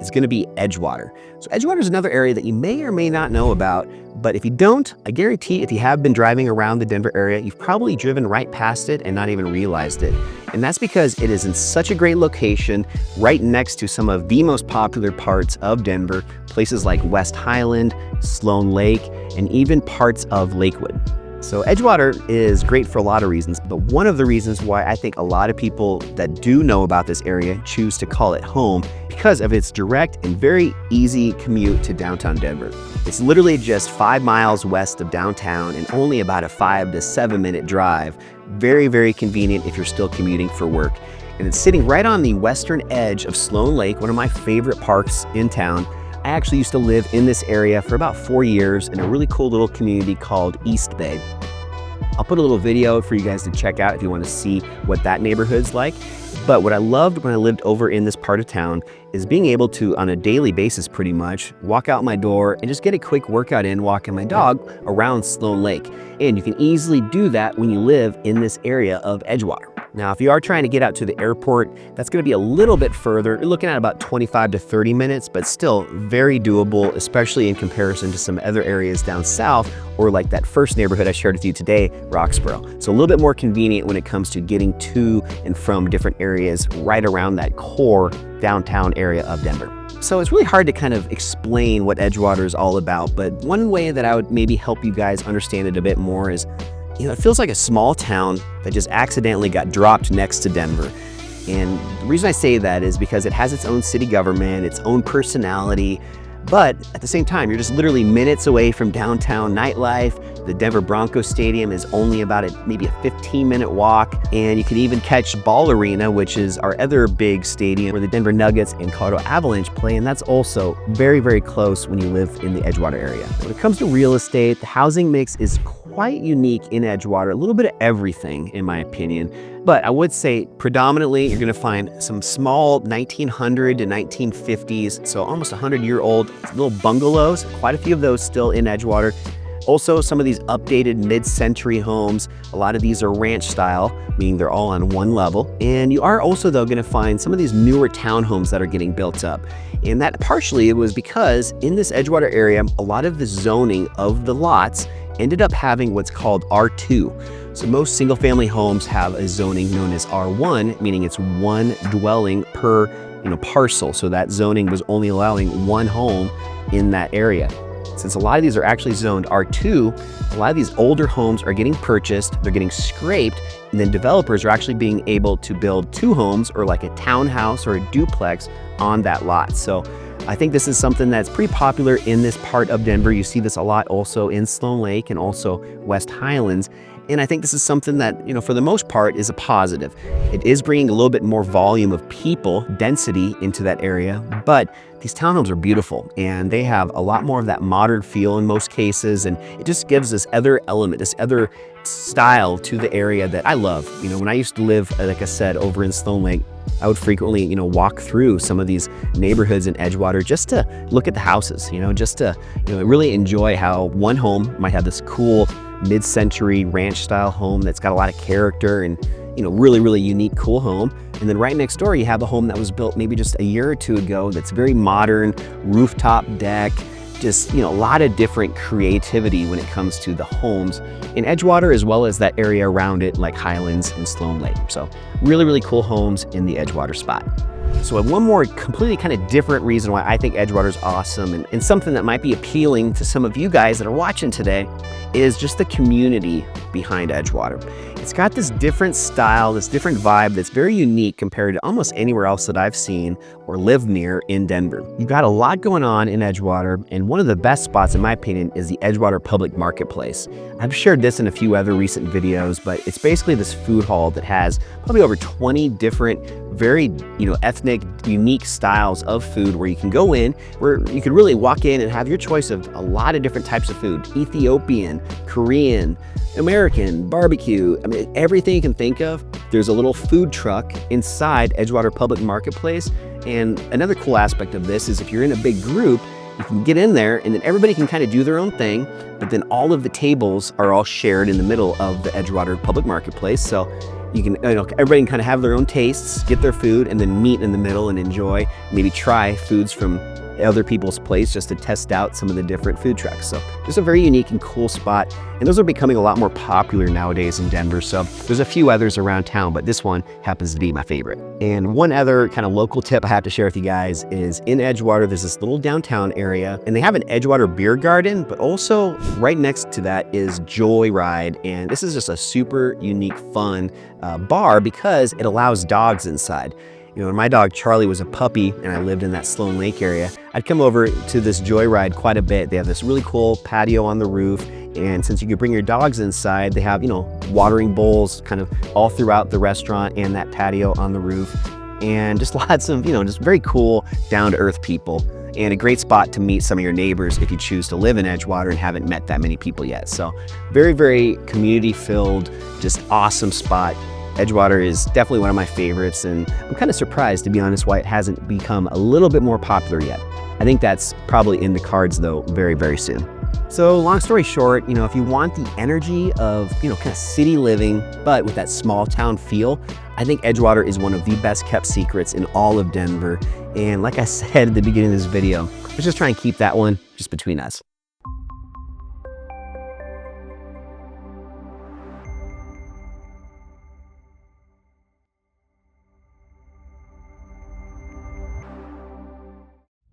is going to be Edgewater. So Edgewater is another area that you may or may not know about, but if you don't, I guarantee if you have been driving around the Denver area, you've probably driven right past it and not even realized it. And that's because it is in such a great location, right next to some of the most popular parts of Denver, places like West Highland, Sloan Lake, and even parts of Lakewood. So Edgewater is great for a lot of reasons, but one of the reasons why I think a lot of people that do know about this area choose to call it home because of its direct and very easy commute to downtown Denver. It's literally just 5 miles west of downtown and only about a 5 to 7 minute drive. Very, very convenient if you're still commuting for work. And it's sitting right on the western edge of Sloan Lake, one of my favorite parks in town. I actually used to live in this area for about 4 years in a really cool little community called East Bay. I'll put a little video for you guys to check out if you want to see what that neighborhood's like. But what I loved when I lived over in this part of town is being able to, on a daily basis pretty much, walk out my door and just get a quick workout in walking my dog around Sloan Lake. And you can easily do that when you live in this area of Edgewater. Now, if you are trying to get out to the airport, that's going to be a little bit further. You're looking at about 25 to 30 minutes, but still very doable, especially in comparison to some other areas down south, or like that first neighborhood I shared with you today, Roxborough. So a little bit more convenient when it comes to getting to and from different areas right around that core downtown area of Denver. So it's really hard to kind of explain what Edgewater is all about, but one way that I would maybe help you guys understand it a bit more is, it feels like a small town that just accidentally got dropped next to Denver. And the reason I say that is because it has its own city government, its own personality, but at the same time, you're just literally minutes away from downtown nightlife. The Denver Broncos Stadium is only about maybe a 15-minute walk, and you can even catch Ball Arena, which is our other big stadium where the Denver Nuggets and Colorado Avalanche play, and that's also very, very close when you live in the Edgewater area. When it comes to real estate, the housing mix is quite unique in Edgewater, a little bit of everything in my opinion. But I would say predominantly you're going to find some small 1900 to 1950s, so almost 100-year-old little bungalows, quite a few of those still in Edgewater. Also, some of these updated mid-century homes, a lot of these are ranch style, meaning they're all on one level. And you are also, though, going to find some of these newer townhomes that are getting built up. And that partially it was because in this Edgewater area, a lot of the zoning of the lots ended up having what's called R2. So most single-family homes have a zoning known as R1, meaning it's one dwelling per parcel. So that zoning was only allowing one home in that area. Since a lot of these are actually zoned R2, a lot of these older homes are getting purchased, they're getting scraped, and then developers are actually being able to build 2 homes or like a townhouse or a duplex on that lot. So I think this is something that's pretty popular in this part of Denver. You see this a lot also in Sloan Lake and also West Highlands. And I think this is something that, for the most part is a positive. It is bringing a little bit more volume of people, density into that area, but these townhomes are beautiful and they have a lot more of that modern feel in most cases. And it just gives this other element, this other style to the area that I love. When I used to live, like I said, over in Sloan Lake, I would frequently, walk through some of these neighborhoods in Edgewater just to look at the houses, just to, really enjoy how one home might have this cool mid-century ranch style home that's got a lot of character and, really, really unique, cool home. And then right next door, you have a home that was built maybe just a year or two ago that's very modern, rooftop deck, just, a lot of different creativity when it comes to the homes in Edgewater, as well as that area around it, like Highlands and Sloan Lake. So really, really cool homes in the Edgewater spot. So one more completely kind of different reason why I think Edgewater is awesome and something that might be appealing to some of you guys that are watching today is just the community behind Edgewater. It's got this different style, this different vibe that's very unique compared to almost anywhere else that I've seen or lived near in Denver. You've got a lot going on in Edgewater, and one of the best spots, in my opinion, is the Edgewater Public Marketplace. I've shared this in a few other recent videos, but it's basically this food hall that has probably over 20 different very, ethnic, unique styles of food where you can go in, where you can really walk in and have your choice of a lot of different types of food: Ethiopian, Korean, American, barbecue. I mean, everything you can think of. There's a little food truck inside Edgewater Public Marketplace. And another cool aspect of this is if you're in a big group, you can get in there and then everybody can kind of do their own thing, but then all of the tables are all shared in the middle of the Edgewater Public Marketplace. So You can, everybody can kind of have their own tastes, get their food, and then meet in the middle and enjoy, maybe try foods from other people's place just to test out some of the different food trucks. So just a very unique and cool spot. And those are becoming a lot more popular nowadays in Denver. So there's a few others around town, but this one happens to be my favorite. And one other kind of local tip I have to share with you guys is in Edgewater, there's this little downtown area and they have an Edgewater beer garden, but also right next to that is Joyride. And this is just a super unique, fun bar because it allows dogs inside. When my dog Charlie was a puppy and I lived in that Sloan Lake area, I'd come over to this Joyride quite a bit. They have this really cool patio on the roof. And since you could bring your dogs inside, they have, watering bowls kind of all throughout the restaurant and that patio on the roof. And just lots of, just very cool, down-to-earth people. And a great spot to meet some of your neighbors if you choose to live in Edgewater and haven't met that many people yet. So very, very community-filled, just awesome spot. Edgewater is definitely one of my favorites, and I'm kind of surprised, to be honest, why it hasn't become a little bit more popular yet. I think that's probably in the cards, though, very, very soon. So long story short, if you want the energy of, kind of city living, but with that small town feel, I think Edgewater is one of the best kept secrets in all of Denver. And like I said at the beginning of this video, let's just try and keep that one just between us.